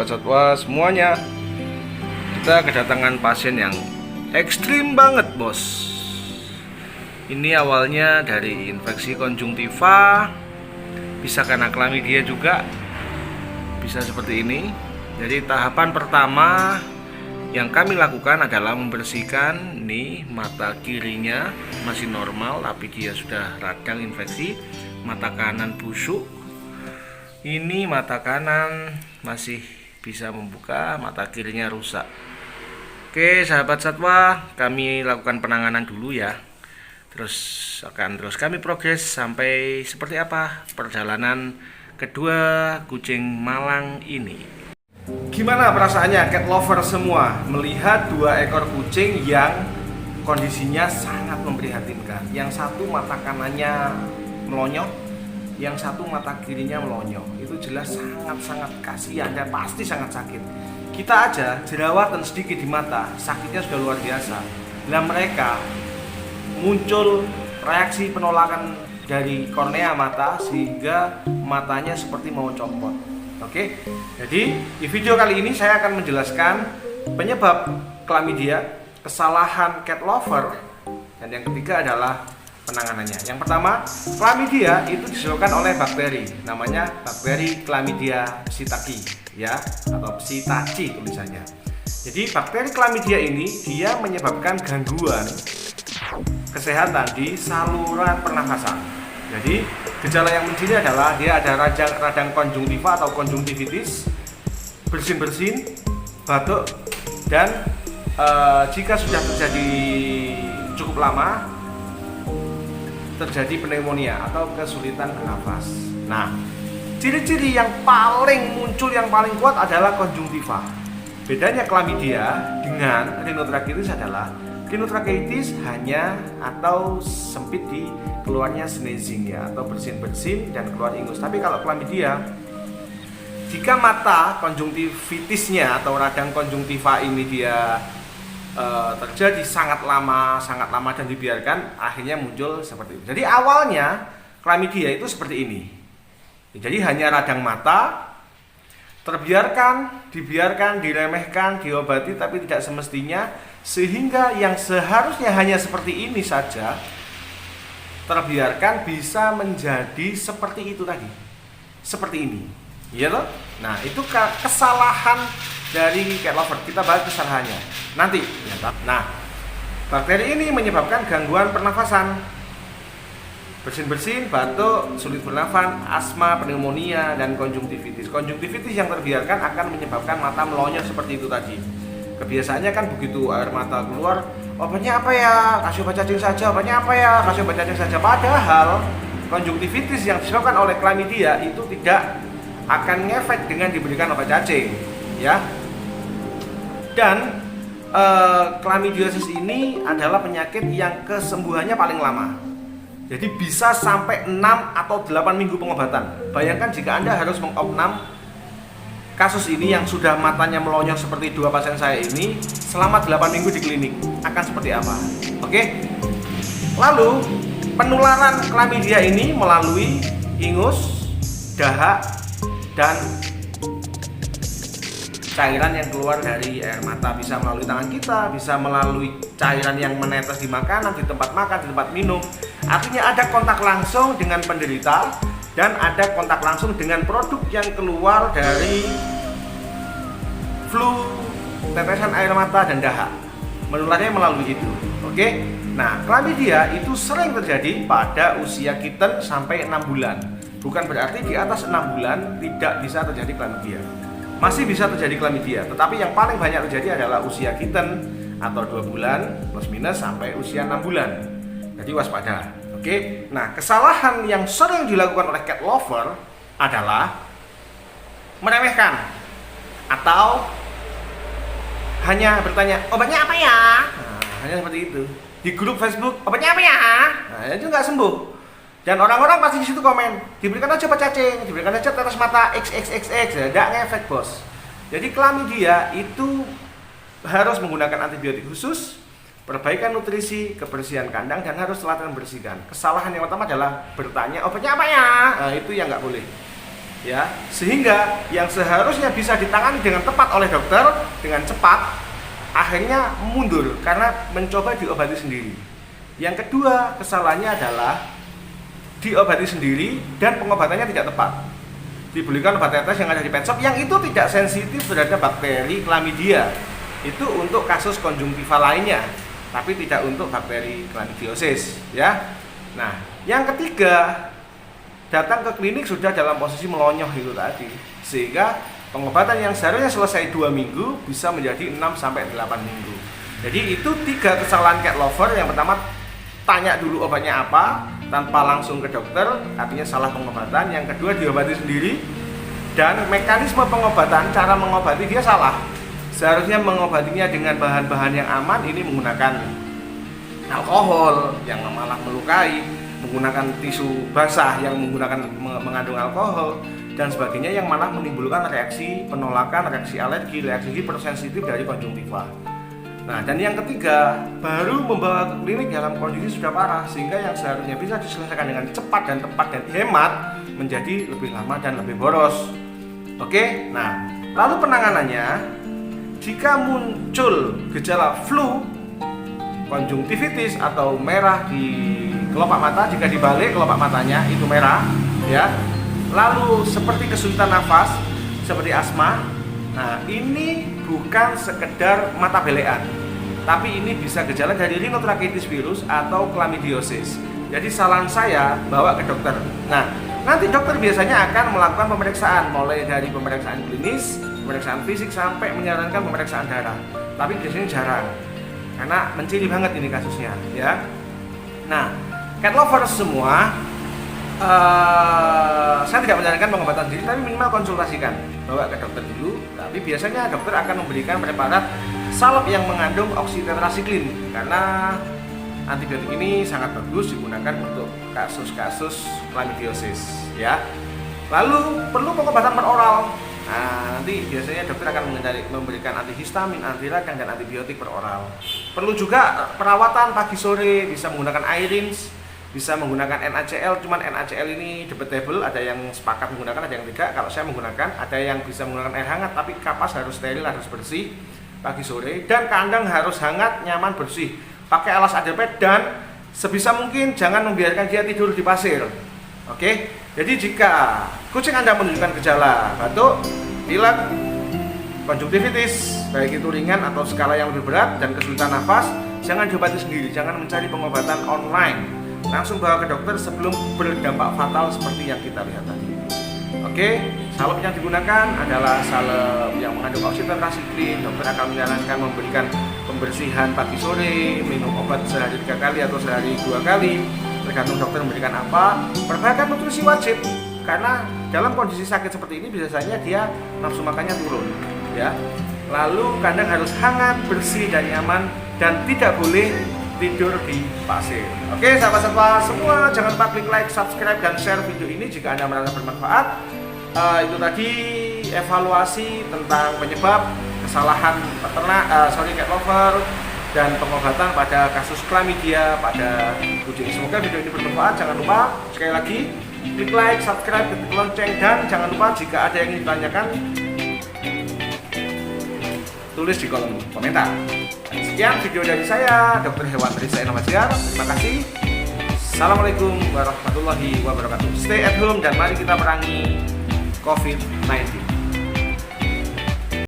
sahabat satwa semuanya. Kita kedatangan pasien yang ekstrim banget, bos. Ini awalnya dari infeksi konjungtiva, bisa karena chlamydia juga, bisa seperti ini. Jadi tahapan pertama yang kami lakukan adalah membersihkan nih mata kirinya masih normal, tapi dia sudah radang infeksi. Mata kanan busuk. Ini mata kanan masih bisa membuka, mata kirinya rusak. Oke, sahabat satwa, kami lakukan penanganan dulu ya. Terus kami progres sampai seperti apa perjalanan kedua kucing malang ini. Gimana perasaannya cat lover semua melihat dua ekor kucing yang kondisinya sangat memprihatinkan. Yang satu mata kanannya melonyok, yang satu mata kirinya melonyok. Itu jelas sangat-sangat kasihan dan pasti sangat sakit. Kita aja jerawatan sedikit di mata, sakitnya sudah luar biasa. Nah, mereka muncul reaksi penolakan dari kornea mata sehingga matanya seperti mau copot. Oke, jadi di video kali ini saya akan menjelaskan penyebab chlamydia, kesalahan cat lover, dan yang ketiga adalah penanganannya. Yang pertama, chlamydia itu disebabkan oleh bakteri, namanya bakteri Chlamydia psittaci ya, atau psittaci tulisannya. Jadi bakteri chlamydia ini dia menyebabkan gangguan kesehatan di saluran pernafasan. Jadi gejala yang muncul adalah dia ada radang konjungtiva atau konjungtivitis, bersin-bersin, batuk, dan jika sudah terjadi cukup lama terjadi pneumonia atau kesulitan bernafas. Nah, ciri-ciri yang paling muncul, yang paling kuat adalah konjungtiva. Bedanya chlamydia dengan rhinotracheotis adalah rhinotracheotis hanya atau sempit di keluarnya sneezing ya, atau bersin-bersin dan keluar ingus. Tapi kalau chlamydia, jika mata konjungtivitisnya atau radang konjungtiva ini dia terjadi sangat lama dan dibiarkan, akhirnya muncul seperti itu. Jadi awalnya chlamydia itu seperti ini. Jadi hanya radang mata, dibiarkan, diremehkan, diobati, tapi tidak semestinya, sehingga yang seharusnya hanya seperti ini saja terbiarkan bisa menjadi seperti itu tadi, seperti ini, iya loh. Nah, itu kesalahan dari cat lover. Kita bahas kesalahannya nanti. Nah, bakteri ini menyebabkan gangguan pernafasan, bersin-bersin, batuk, sulit bernafas, asma, pneumonia, dan konjungtivitis. Konjungtivitis yang terbiarkan akan menyebabkan mata melonyok seperti itu tadi. Kebiasaannya kan begitu air mata keluar, obatnya apa ya? Kasih obat cacing saja. Obatnya apa ya? Kasih obat cacing saja. Padahal konjungtivitis yang disebabkan oleh chlamydia itu tidak akan ngefek dengan diberikan obat cacing, ya. Dan chlamydiosis ini adalah penyakit yang kesembuhannya paling lama. Jadi bisa sampai 6 atau 8 minggu pengobatan. Bayangkan jika Anda harus mengopnam kasus ini yang sudah matanya melonyok seperti dua pasien saya ini selama 8 minggu di klinik, akan seperti apa? Oke. Lalu penularan chlamydia ini melalui ingus, dahak, dan cairan yang keluar dari air mata. Bisa melalui tangan kita, bisa melalui cairan yang menetes di makanan, di tempat makan, di tempat minum. Artinya ada kontak langsung dengan penderita dan ada kontak langsung dengan produk yang keluar dari flu, tetesan air mata, dan dahak. Menularnya melalui itu. Oke. Nah, chlamydia itu sering terjadi pada usia kitten sampai 6 bulan. Bukan berarti di atas 6 bulan tidak bisa terjadi chlamydia. Masih bisa terjadi chlamydia, tetapi yang paling banyak terjadi adalah usia kitten atau 2 bulan plus minus sampai usia 6 bulan. Jadi waspada. Oke. Nah, kesalahan yang sering dilakukan oleh cat lover adalah meremehkan atau hanya bertanya, obatnya apa ya? Nah, hanya seperti itu. Di grup Facebook, obatnya apa ya? Nah, itu nggak sembuh. Dan orang-orang pasti di situ komen, diberikan aja obat cacing, diberikan aja tetes mata XXXX, ya, nggak ngefek bos. Jadi chlamydia itu harus menggunakan antibiotik khusus, perbaikan nutrisi, kebersihan kandang, dan harus latihan bersihkan. Kesalahan yang pertama adalah bertanya, obatnya apa ya? Nah, itu yang nggak boleh. ya, sehingga yang seharusnya bisa ditangani dengan tepat oleh dokter dengan cepat akhirnya mundur karena mencoba diobati sendiri. Yang kedua, kesalahannya adalah diobati sendiri dan pengobatannya tidak tepat. Dibelikan obat tetes yang ada di pet shop yang itu tidak sensitif terhadap bakteri Chlamydia. Itu untuk kasus konjungtiva lainnya, tapi tidak untuk bakteri Chlamydiosis, ya. Nah, yang ketiga, datang ke klinik sudah dalam posisi melonyoh itu tadi, sehingga pengobatan yang seharusnya selesai 2 minggu bisa menjadi 6-8 minggu. Jadi itu 3 kesalahan cat lover. Yang pertama, tanya dulu obatnya apa tanpa langsung ke dokter, artinya salah pengobatan. Yang kedua, diobati sendiri, dan mekanisme pengobatan, cara mengobati dia salah. Seharusnya mengobatinya dengan bahan-bahan yang aman, ini menggunakan alkohol yang malah melukai, menggunakan tisu basah yang mengandung alkohol dan sebagainya yang malah menimbulkan reaksi penolakan, reaksi alergi, reaksi hipersensitif dari konjungtiva. Nah, dan yang ketiga, baru membawa ke klinik dalam kondisi sudah parah, sehingga yang seharusnya bisa diselesaikan dengan cepat dan tepat dan hemat menjadi lebih lama dan lebih boros. Oke, nah, lalu penanganannya, jika muncul gejala flu, konjungtivitis atau merah di kelopak mata, jika dibalik kelopak matanya itu merah, ya. Lalu seperti kesulitan nafas, seperti asma. Nah, ini bukan sekedar mata belean, tapi ini bisa gejala dari rhinotracheotis virus atau chlamydiosis. Jadi saran saya bawa ke dokter. Nah, nanti dokter biasanya akan melakukan pemeriksaan, mulai dari pemeriksaan klinis, pemeriksaan fisik sampai menyarankan pemeriksaan darah. Tapi biasanya jarang, karena menciri banget ini kasusnya, ya. Nah, cat lovers semua, saya tidak menyarankan pengobatan sendiri, tapi minimal konsultasikan, bawa ke dokter dulu. Tapi biasanya dokter akan memberikan preparat salep yang mengandung oksitetrasiklin, karena antibiotik ini sangat bagus digunakan untuk kasus-kasus chlamydiosis, ya. Lalu perlu pengobatan per oral. Nah, nanti biasanya dokter akan memberikan antihistamin, antiradang, dan antibiotik per oral. Perlu juga perawatan pagi sore, bisa menggunakan Irins, bisa menggunakan NaCl. Cuman NaCl ini debatable, ada yang sepakat menggunakan, ada yang tidak. Kalau saya menggunakan, ada yang bisa menggunakan air hangat, tapi kapas harus steril, harus bersih pagi sore, dan kandang harus hangat, nyaman, bersih. Pakai alas adepet, dan sebisa mungkin jangan membiarkan dia tidur di pasir. Oke, jadi jika kucing Anda menunjukkan gejala batuk, pilek, konjungtivitis, baik itu ringan atau skala yang lebih berat, dan kesulitan nafas, jangan diobati sendiri, jangan mencari pengobatan online. Langsung bawa ke dokter sebelum berdampak fatal seperti yang kita lihat tadi. Oke, salep yang digunakan adalah salep yang mengandung oksitetrasiklin. Dokter akan menyarankan memberikan pembersihan pagi sore, minum obat sehari 3 kali atau sehari 2 kali, tergantung dokter memberikan apa. Perbaikan nutrisi wajib, karena dalam kondisi sakit seperti ini biasanya dia nafsu makannya turun, ya. Lalu kandang harus hangat, bersih, dan nyaman, dan tidak boleh tidur di pasir. Oke, sahabat-sahabat semua, jangan lupa klik like, subscribe, dan share video ini jika Anda merasa bermanfaat. Itu tadi evaluasi tentang penyebab kesalahan peternak, cat lover, dan pengobatan pada kasus chlamydia pada kucing. Semoga video ini bermanfaat. Jangan lupa sekali lagi klik like, subscribe, ketik lonceng, dan jangan lupa jika ada yang ingin ditanyakan, tulis di kolom komentar. Sekian video dari saya, Dr. Hewan Risa Enamaziar. Terima kasih. Assalamualaikum warahmatullahi wabarakatuh. Stay at home dan mari kita perangi COVID-19.